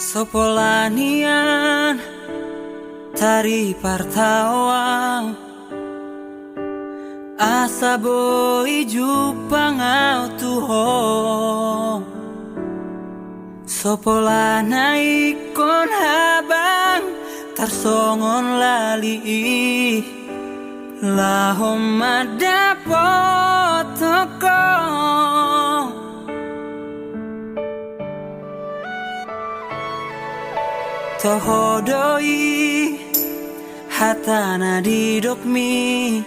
Sopolanian tari partawang asa boi jupang au tuhong Sopolana ikon habang tarsongon lali lahom madapot tokong tohodoi hatana didokmi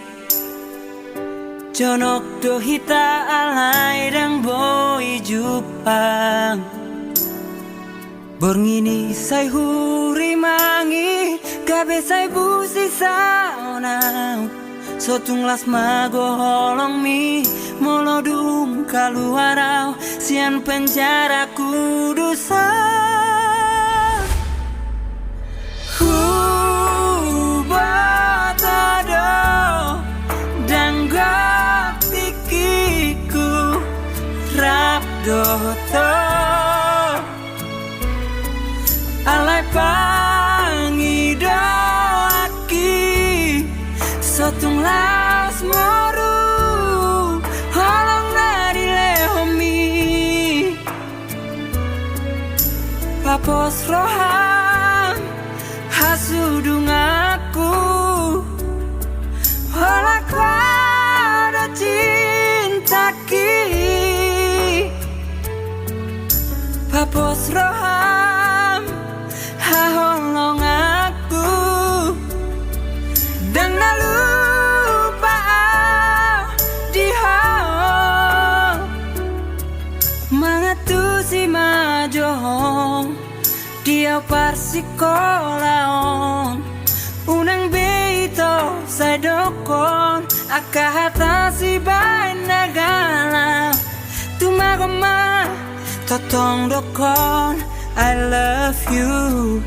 jonok dohita alai dang boi jupang borngini sai huri mangi kabe sai busi saonau sotung las mago holong mi molodum kaluarau sian penjara kudusan Doto alai pangido aki sotung las moru holong nadi lehomi papos roham hasudung aku holak pada cintaki Papos roham haholong aku dan nalupa dihong mangatu si majohong dia parsikolaong unang beito sa dokon akahata si bain nagalang tumagoma Totong dokon, I love you.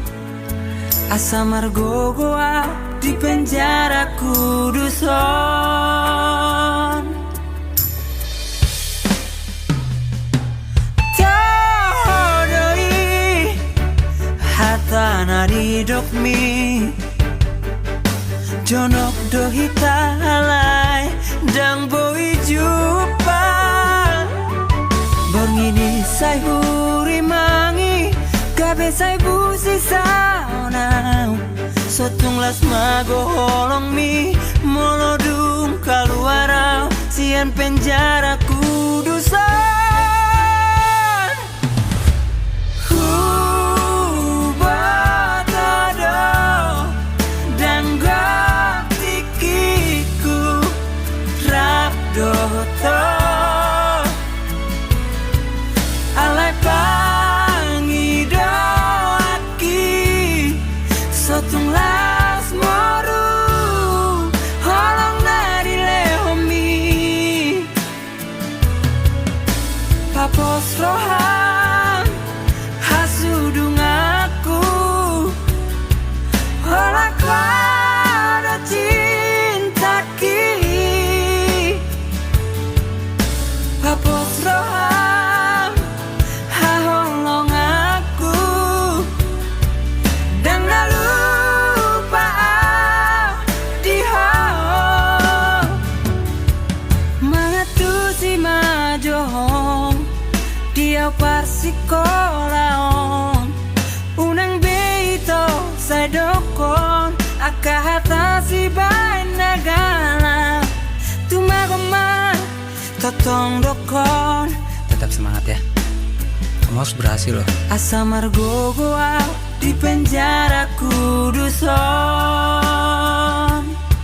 Asa margogoa di penjara kuduson. Tohodoi hatana didokmi jonok dohita alai dang boi jupa Borngini sai huri mangi kabe sai busi saonau sotung las mago holong mi molodum kaluarau sian penjara kudusan batado dan gatikiku rap doto alai pangido aki sotung las moru holong nadi lehomi papos roham hasudung aku holak pada cintaki papos roham Dia parsikolaon unang beito sa dokon akahata si bain nagala tumagoma totong dokon tetap semangat ya, kamu harus berhasil loh. Asa margogoa di penjara kuduson